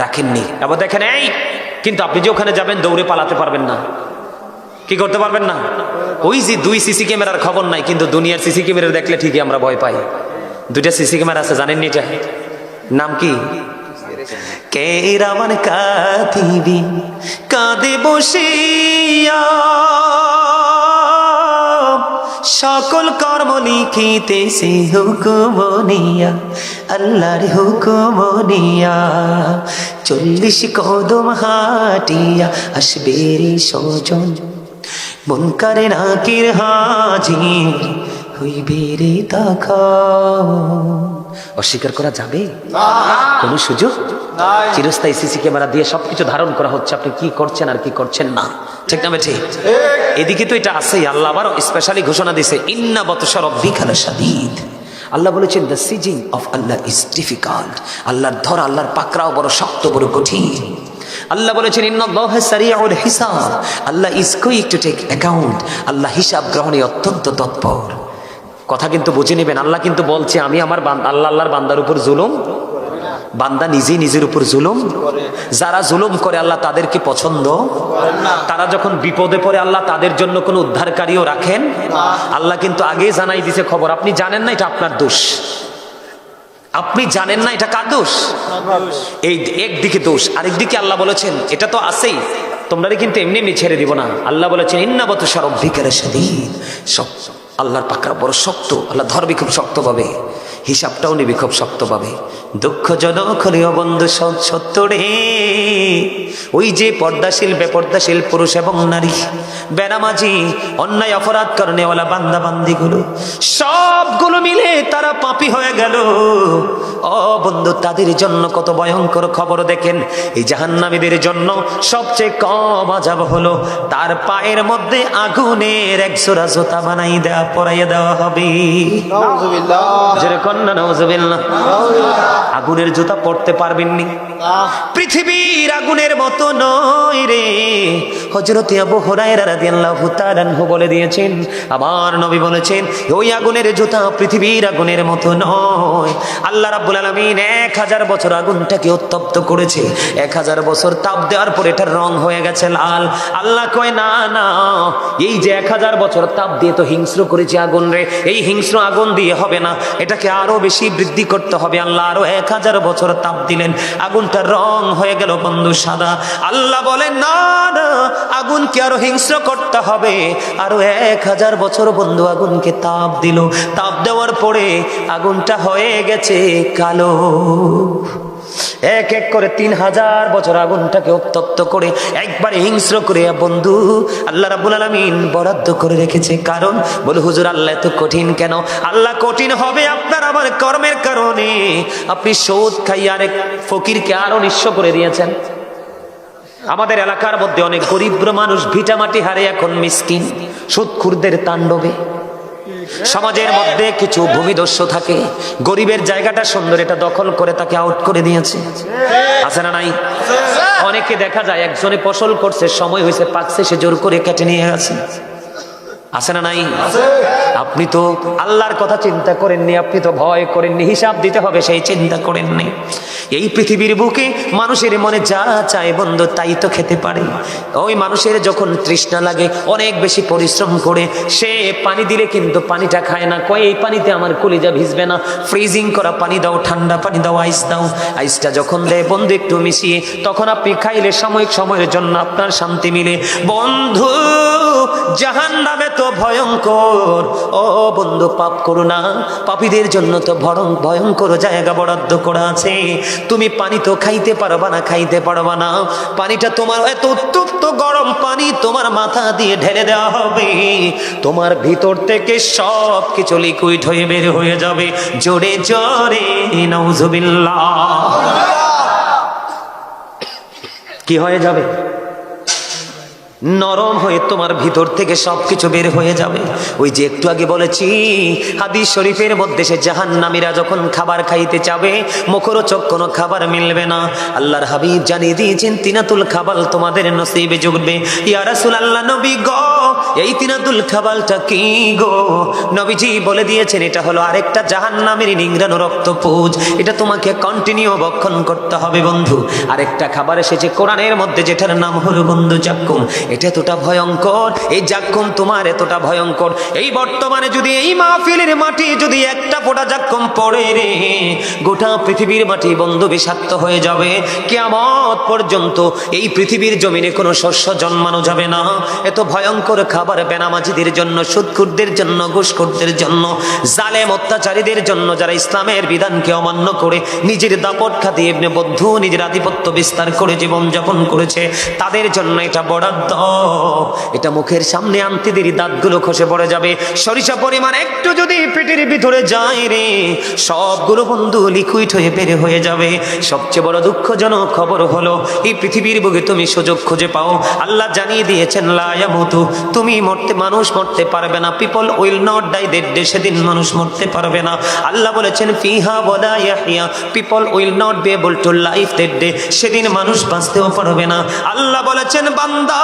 রাখেননি। এবার দেখেন, এই কিন্তু আপনি যে ওখানে যাবেন দৌড়ে পালাতে পারবেন না। কি করতে পারবেন না? ওই যে 2 সিসি ক্যামেরার খবর নাই, কিন্তু দুনিয়ার সিসি ক্যামেরা দেখলে ঠিকই আমরা ভয় পাই। 2টা সিসি ক্যামেরা আছে, জানেন নি? এটা নাম কি? কেরামান কাতিবিন কাঁদে বসিয়া সকল কর্ম লিখিতেছে হুকুম নিয়া, আল্লাহর হুকুম নিয়া। 40 কদম হাটিয়া আসবে রে সজন, মুনকার নাকির হাজির হইবে রে তখন। অস্বীকার করা যাবে? কোন সুযোগ নাই। চিরস্থায়ী সিসি ক্যামেরা দিয়ে সবকিছু ধারণ করা হচ্ছে, আপনি কি করছেন আর কি করছেন না। ঠিক না বেঠিক? এদিকে তো এটা আছেই। আল্লাহ আবার স্পেশালি ঘোষণা দিয়েছে, ইন্না বাতশা রাব্বিকা লাশাদীদ। আল্লাহ বলেছেন, the seizing of Allah is difficult. আল্লাহর ধরা, আল্লাহর পাকড়াও বড় শক্ত, বড় কঠিন। আল্লাহ বলেছেন, ইন্নাল্লাহা সারিউল হিসাব। Allah is quick to take account. আল্লাহ হিসাব গ্রহণে অত্যন্ত তৎপর। কথা কিন্তু বুঝে নেবেন, আল্লাহ কিন্তু বলছে, আমি আমার আল্লাহর বান্দার উপর জুলুম, বান্দা নিজেই নিজের উপর জুলুম। যারা জুলুম করে আল্লাহ তাদেরকে পছন্দ। তারা যখন বিপদে পড়ে আল্লাহ তাদের জন্য কোনো উদ্ধারকারীও রাখেন। আল্লাহ কিন্তু আগেই জানাই দিছে খবর, আপনি জানেন না, এটা আপনার দোষ। আপনি জানেন না, এটা কার দোষ? এই একদিকে দোষ, আরেকদিকে আল্লাহ বলেছেন, এটা তো আছেই, তোমরা কিন্তু এমনি এমনি ছেড়ে দিব না। আল্লাহ বলেছেন, ইন্না বাতশা রাব্বিকা লাশাদীদ। আল্লাহর পাকড়া বড় শক্ত, আল্লাহ ধরবে খুব শক্ত ভাবে। হিসাবটাও নিবি খুব শক্তভাবে। দুঃখজনক হলেও বন্ধু সত্য রে, ওই যে পর্দাশীল বেপর্দাশীল পুরুষ এবং নারী, বেনামাজি, অন্যায় অপরাধ করনেওয়ালা বান্দা বান্দিগুলো সবগুলো মিলে তারা পাপী হয়ে গেল। ও বন্ধু, তাদের জন্য কত ভয়ঙ্কর খবর দেখেন। এই জাহান্নামীদের জন্য সবচেয়ে কম আযাব হলো তার পায়ের মধ্যে আগুনের এক জোড়া জুতা পরাইয়া দেওয়া হবে। যেরকম না, নাউজুবিল্লাহ। আগুনের জুতা পরতে পারবেননি, পৃথিবীর আগুনের মতো নয় রে। হযরত আবু হুরায়রা রাদিয়াল্লাহু তাআলা আনহু বলে দিয়েছেন, আমার নবী বলেছেন, ওই আগুনের জুতা পৃথিবীর আগুনের মতো নয়। আল্লাহ রাব্বুল আলামিন 1000 বছর আগুনটাকে উত্তপ্ত করেছে। 1000 বছর তাপ দেওয়ার পর এটার রং হয়ে গেছে লাল। আল্লাহ কয়, না না, এই যে 1000 বছর তাপ দিয়ে তো হিংস্র করেছে আগুন রে, এই হিংস্র আগুন দিয়ে হবে না, এটাকে আরো বেশি বৃদ্ধি করতে হবে। আল্লাহ আরো 1000 বছর তাপ দিলেন, আগুনটার রং হয়ে গেল বন্ধু সাদা। আল্লাহ বলেন, না না, আগুনকে আরো হিংস্র করতে হবে। আরো 1000 বছর বন্ধু আগুনকে তাপ দিল। তাপ দেওয়ার পরে আগুনটা হয়ে গেছে কালো। এক এক করে 3000 বছর আগুনটাকে উত্তপ্ত করে একবারে হিংস্র করে বন্ধু আল্লাহ রাব্বুল আলামিন বরাদ্দ করে রেখেছে। কারণ বলে, হুজুর আল্লাহ এত কঠিন কেন? আল্লাহ কঠিন হবে আপনার আমার কর্মের কারণে। আপনি সুদ খাইয়া আরেক ফকিরকে আরো নিঃস্ব করে দিয়েছেন। আমাদের এলাকার মধ্যে অনেক গরিব মানুষ ভিটামাটি হারে এখন মিসকিন, সুদখুরদের তাণ্ডবে। সমাজের মধ্যে কিছু ভূমিদস্যু থাকে, গরিবের জায়গাটা সুন্দর, এটা দখল করে তাকে আউট করে দিয়েছে। আছে না নাই? অনেকে দেখা যায় একজনে ফসল করছে, সময় হয়েছে, পাকছে, সে জোর করে কেটে নিয়ে গেছে। আছে না নাই? আপনি তো আল্লাহর কথা চিন্তা করেননি, আপনি তো ভয় করেননি, হিসাব দিতে হবে সেই চিন্তা করেননি। এই পৃথিবীর বুকে মানুষের মনে যা চায় বন্ধু তাই তো খেতে পারে। ওই মানুষের যখন তৃষ্ণা লাগে অনেক বেশি পরিশ্রম করে সে পানি দিলে কিন্তু পানিটা খায় না, কয় এই পানিতে আমার কলিজা ভিজবে না, ফ্রিজিং করা পানি দাও, ঠান্ডা পানি দাও, আইস দাও। আইসটা যখন দেয় বন্ধু একটু মিশিয়ে, তখন আপনি খাইলে সাময়িক সময়ের জন্য আপনার শান্তি মিলে। বন্ধু, জাহান্নামে তো ভয়ঙ্কর। ও বন্ধু, পাপ করো না, পাপীদের জন্য তো ভয়ঙ্কর জায়গা বরাদ্দ করা আছে। তুমি পানি তো খাইতে পারবা না, খাইতে পারবা না। পানিটা তোমার এত উত্তপ্ত গরম পানি তোমার মাথা দিয়ে ঢেলে দেওয়া হবে, তোমার ভিতর থেকে সব কিছু লিকুইড হয়ে বের হয়ে যাবে। জোরে জোরে নাউজুবিল্লাহ। কি হয়ে যাবে? নরম হয়ে তোমার ভিতর থেকে সবকিছু বের হয়ে যাবে। ওই যে একটু আগে বলেছি, হাদিস শরীফের মধ্যে সে জাহান্নামীরা যখন খাবার খাইতে যাবে, মুখরোচক কোনো খাবার মিলবে না। আল্লাহর হাবিব জানিয়ে দিয়েছেন, তিনাতুল খাবাল তোমাদের নসিবে জুটবে। ইয়া রাসূলুল্লাহ, নবী গো, এই তিনাতুল খাবালটা কি গো? নবীজি বলে দিয়েছেন, এটা হলো আরেকটা জাহান্নামের নিংড়ানো রক্তপুঁজ, এটা তোমাকে কন্টিনিউ ভক্ষণ করতে হবে বন্ধু। আরেকটা খাবার এসেছে কোরআনের মধ্যে, যেটার নাম হলো বন্ধু জাক্কুম। এটা এতটা ভয়ঙ্কর, এই জাক্কুম তোমার এতটা ভয়ঙ্কর, এই বর্তমানে যদি এই মাহফিলের মাটি যদি একটা ফোঁটা জাক্কুম পড়ে রে, গোটা পৃথিবীর মাটি বন্ধু বিষাক্ত হয়ে যাবে। কিয়ামত পর্যন্ত এই পৃথিবীর জমিনে কোনো শস্য জন্মানো যাবে না। এত ভয়ঙ্কর খাবার বেনামাজিদের জন্য, সুদখুরদের জন্য, ঘুষখোরদের জন্য, জালেম অত্যাচারীদের জন্য, যারা ইসলামের বিধানকে অমান্য করে নিজের দাপট খাটিয়ে বন্ধু নিজের আধিপত্য বিস্তার করে জীবনযাপন করেছে, তাদের জন্য এটা বরাদ্দ। এটা মুখের সামনে আনতে দেরি দাঁতগুলো খসে পড়ে যাবে। সরিষা পরিমাণ একটু যদি পেটের ভিতরে যায় রে, সবগুলো বন্ধু লিকুইড হয়ে বের হয়ে যাবে। সবচেয়ে বড় দুঃখজনক খবর হলো, এই পৃথিবীর বুকে তুমি সুযোগ খুঁজে পাও, আল্লাহ জানিয়ে দিয়েছেন লা ইয়ামুতু, তুমি মানুষ মরতে পারবে না। People will not die that day, সেদিন মানুষ মরতে পারবে না। আল্লাহ বলেছেন ফিহা ওয়ালা ইয়াহইয়া, people will not be able to live that day, সেদিন মানুষ বাঁচতেও পারবে না। আল্লাহ বলেছেন বান্দা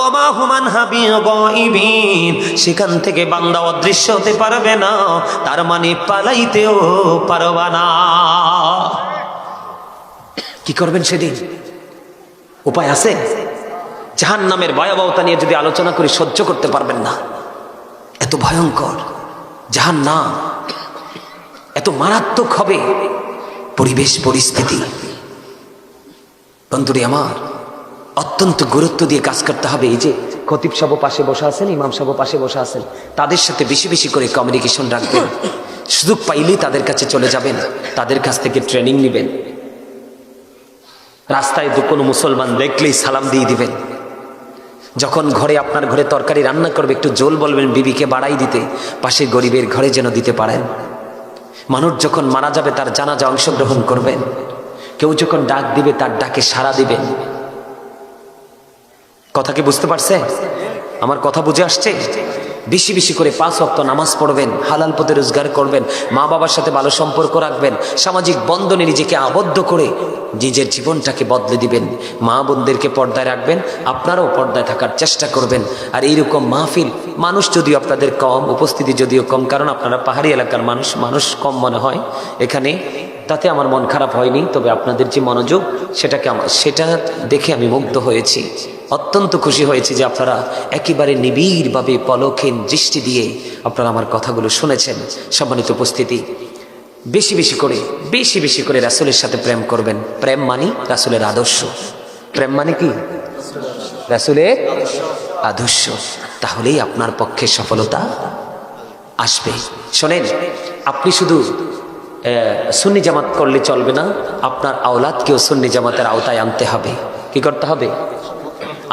ওমা হুমান হাবি গায়িবিন, সেখান থেকে বান্দা অদৃশ্য হতে পারবে না, তার মানে পালাইতেও পারবে না। কি করবেন সেদিন? উপায় আছে? জাহান্নামের ভয়াবহতা নিয়ে যদি আলোচনা করি সহ্য করতে পারবেন না। এত ভয়ঙ্কর জাহান্নাম, এত মারাত্মক হবে পরিবেশ পরিস্থিতি। বন্ধুরে আমার, অত্যন্ত গুরুত্ব দিয়ে কাজ করতে হবে। এই যে খতিব সাহেব পাশে বসে আছেন, ইমাম সাহেব পাশে বসে আছেন, তাদের সাথে বেশি বেশি করে কমিউনিকেশন রাখবেন। সুযোগ পাইলেই তাদের কাছে চলে যাবেন, তাদের কাছ থেকে ট্রেনিং নেবেন। রাস্তায় কোনো মুসলমান দেখলেই সালাম দিয়ে দিবেন। যখন ঘরে আপনার ঘরে তরকারি রান্না করবে একটু জোল বলবেন বিবিকে বাড়াই দিতে, পাশে গরিবের ঘরে যেন দিতে পারেন। মানুষ যখন মারা যাবে তার জানাজা অংশগ্রহণ করবেন। কেউ যখন ডাক দিবে তার ডাকে সাড়া দিবেন। কথা কি বুঝতে পারছে? আমার কথা বুঝে আসছে? বেশি বেশি করে 5 ওয়াক্ত নামাজ পড়বেন, হালাল পথে রোজগার করবেন, মা বাবার সাথে ভালো সম্পর্ক রাখবেন, সামাজিক বন্ধনে নিজেকে আবদ্ধ করে নিজের জীবনটাকে বদলে দিবেন। মা বোনদেরকে পর্দায় রাখবেন, আপনারাও পর্দায় থাকার চেষ্টা করবেন। আর এইরকম মাহফিল, মানুষ যদিও আপনাদের কম, উপস্থিতি যদিও কম, কারণ আপনারা পাহাড়ি এলাকার মানুষ কম মনে হয় এখানে, তাতে আমার মন খারাপ হয়নি। তবে আপনাদের যে মনোযোগ সেটা দেখে আমি মুগ্ধ হয়েছি, অত্যন্ত খুশি হয়েছি যে আপনারা একেবারে নিবিড়ভাবে পলকহীন দৃষ্টি দিয়ে আপনারা আমার কথাগুলো শুনেছেন। সম্মানিত উপস্থিতি, বেশি বেশি করে রাসূলের সাথে প্রেম করবেন। প্রেম মানে রাসূলের আদর্শ। প্রেম মানে কি? রাসূলের আদর্শ। তাহলেই আপনার পক্ষে সফলতা আসবে। শোনেন, আপনি শুধু সুন্নি জামাত করলে চলবে না, আপনার আওলাদকেও সুন্নি জামাতের আওতায় আনতে হবে। কি করতে হবে?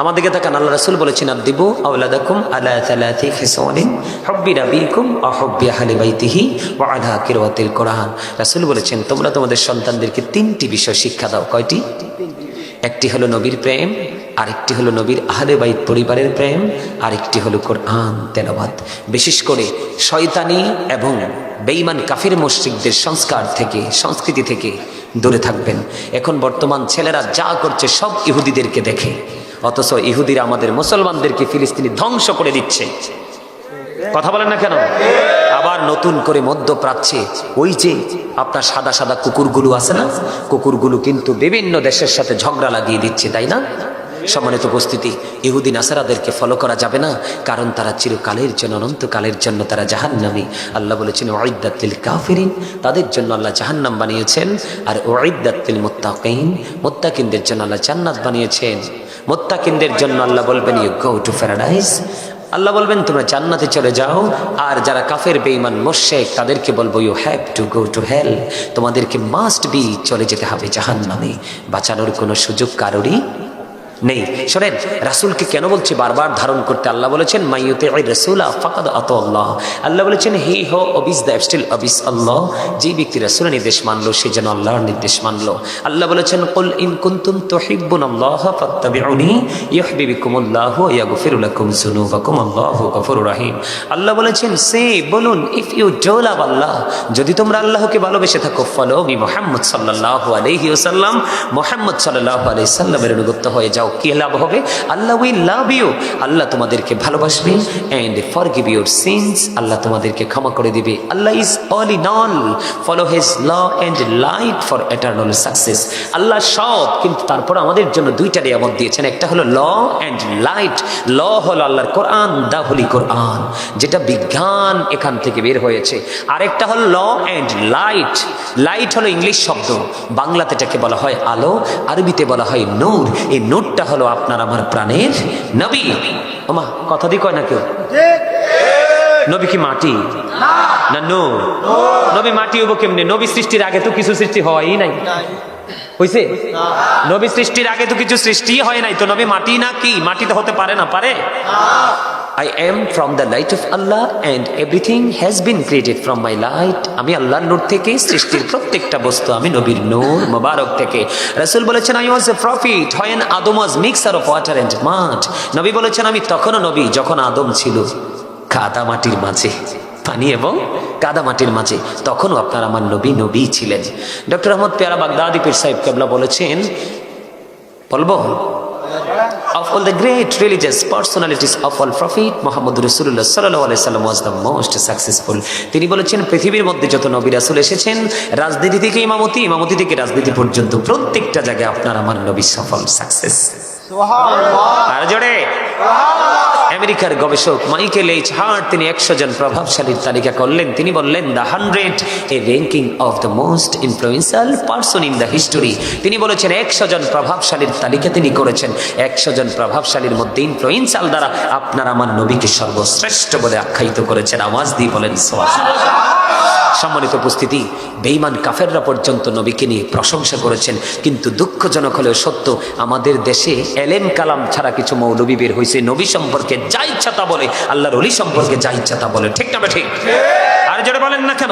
আমাদেরকে তাকান, আল্লাহ রাসূল বলেছেন আদিবু আওলাদাকুম আলা সালাতি খিসালিন হুব্বি রাবিকুম ওয়া হুব্বি আহলি বাইতিহি ওয়া আলা কিরাতিল কোরআন। রাসূল বলেছেন তোমরা তোমাদের সন্তানদেরকে 3টি বিষয় শিক্ষা দাও। কয়টি? একটি হলো নবীর প্রেম, আরেকটি হলো নবীর আহলে বাইত পরিবারের প্রেম, আরেকটি হলো কোরআন তেলাওয়াত। বিশেষ করে শয়তানি এবং বেঈমান কাফির মুশরিকদের সংস্কৃতি থেকে দূরে থাকবেন। এখন বর্তমান ছেলেরা যা করছে সব ইহুদিদেরকে দেখে, অথচ ইহুদিরা আমাদের মুসলমানদেরকে ফিলিস্তিনি ধ্বংস করে দিচ্ছে। কথা বলেন না কেন? আবার নতুন করে মধ্যপ্রাচ্যে ওই যে আপনার সাদা সাদা কুকুরগুলো আছে না, কুকুরগুলো কিন্তু বিভিন্ন দেশের সাথে ঝগড়া লাগিয়ে দিচ্ছে, তাই না? সম্মানিত উপস্থিতি, ইহুদি নাসারাদেরকে ফলো করা যাবে না, কারণ তারা চিরকালের জন্য, অনন্তকালের জন্য তারা জাহান্নামী। আল্লাহ বলেছেন উইদ্দাত লিল কাফিরিন, তাদের জন্য আল্লাহ জাহান্নাম বানিয়েছেন। আর উইদ্দাত লিল মুত্তাকিন, মুত্তাকিনদের জন্য আল্লাহ জান্নাত বানিয়েছেন। মুত্তাকিনদের জন্য আল্লাহ বলবেন ইউ গো টু প্যারাডাইস, আল্লাহ বলবেন তোমরা জান্নাতে চলে যাও। আর যারা কাফের বেঈমান মুশরিক তাদেরকে বলবো you have to go to hell, তোমাদেরকে মাস্ট বি চলে যেতে হবে জাহান্নামে। বাঁচানোর কোনো সুযোগ কারোরই নেই। শোনেন, রাসূলকে কেন বলছি বারবার ধারণ করতে? আল্লাহ বলেছেন মাইয়ুতি'ir রাসূলা ফাকাদ আতা আল্লাহ। আল্লাহ বলেছেন হি হো অবিস দ্য স্টিল অবিস আল্লাহ, যে ব্যক্তি রাসূলের নির্দেশ মানলো সে যেন আল্লাহর নির্দেশ মানলো। আল্লাহ বলেছেন কুল ইন কুনতুম তুহিব্বুনাল্লাহ ফাত্তাবিউনি ইউহিব্বুকুমুল্লাহু ওয়া ইয়াগফির লাকুম যুনুবাকুম আল্লাহু গফুরুর রহিম। আল্লাহ বলেছেন সে বলুন ইফ ইউ ডু লাভ আল্লাহ, যদি তোমরা আল্লাহকে ভালোবেসে থাকো, ফলো মি মুহাম্মদ সাল্লাল্লাহু আলাইহি ওয়াসাল্লাম, মুহাম্মদ সাল্লাল্লাহু আলাইহি সাল্লামের অনুগত হয়ে যাও। কি লাভ হবে? আল্লাহ উইল লাভ ইউ, আল্লাহ তোমাদেরকে ভালোবাসবেন। এন্ড ফরগিভ ইউর সিনস, আল্লাহ তোমাদেরকে ক্ষমা করে দিবে। Allah is all in all, follow his law and light for eternal success. আল্লাহ সব, কিন্তু তারপর আমাদের জন্য 2টা নিয়ামত দিয়েছেন, একটা হলো ল এন্ড লাইট। ল হলো আল্লাহর কোরআন, দা হোলি কোরআন, যেটা বিজ্ঞান এখান থেকে বের হয়েছে। আরেকটা হলো ল এন্ড লাইট। লাইট হলো ইংলিশ শব্দ, বাংলাতে এটাকে বলা হয় আলো, আরবিতে বলা হয় নূর। এই নূরটা হলো আপনার আমার প্রাণের নবী। ওমা কথা দি কয় না কেউ? নবী কি মাটি না নূর? নবী মাটি হবো কেমনে? নবী সৃষ্টির আগে তো কিছু সৃষ্টি হয়ই নাই, হইছে? নবী সৃষ্টির আগে তো কিছু সৃষ্টি হয় নাই, তো নবী মাটি না কি? মাটি তো হতে পারে না, পারে? I am from the light of Allah and everything has been created from my light. আমি আল্লাহর নূর থেকে, সৃষ্টির প্রত্যেকটা বস্তু আমি নবীর নূর মোবারক থেকে। রাসূল বলেছেন I was a prophet when Adam was mixture of water and mud. নবী বলেছেন আমি তখনও নবী যখন আদম ছিল কাদা মাটির মাঝে, পানি এবং কাদা মাটির মাঝে, তখনও আপনার আমার নবী ছিলেন। ডক্টর আহমদ পেয়ারা বাগদাদি পীর সাহেব কেবলা বলেছেন, বলবো of all the great religious personalities of all prophet Muhammad Rasulullah sallallahu alaihi wasallam was the most successful. তিনি বলেছেন পৃথিবীর মধ্যে যত নবী রাসূল এসেছেন, রাজনীতি থেকে ইমামতি থেকে রাজনীতি পর্যন্ত প্রত্যেকটা জায়গায় আপনার আমার নবী সফল, সাকসেস। সুবহানাল্লাহ। আর জোরে আমেরিকার গবেষক মাইকেল এইচ হার্ট তিনি 100 জন প্রভাবশালীর তালিকা করলেন। তিনি বললেন the 100 A ranking of the most influential person in the history. তিনি বলেছেন 100 জন প্রভাবশালীর তালিকা তিনি করেছেন। 100 জন প্রভাবশালীর মধ্যে ইনফ্লুয়েন্সিয়াল দ্বারা আপনার আমার নবীকে সর্বশ্রেষ্ঠ বলে আখ্যায়িত করেছেন। আওয়াজ দিয়ে বলেন সুবহানাল্লাহ। সম্মানিত উপস্থিতি, বেঈমান কাফেররা পর্যন্ত নবীকে নিয়ে প্রশংসা করেছেন, কিন্তু দুঃখজনক হলেও সত্য, আমাদের দেশে এলেম কালাম ছাড়া কিছু মৌলবী বের হয়েছে, নবী সম্পর্কে যা ইচ্ছা তা বলে, আল্লাহর ওলি সম্পর্কে যা ইচ্ছা তা বলে। ঠিক না ঠিক? আর জোরে বলেন না কেন?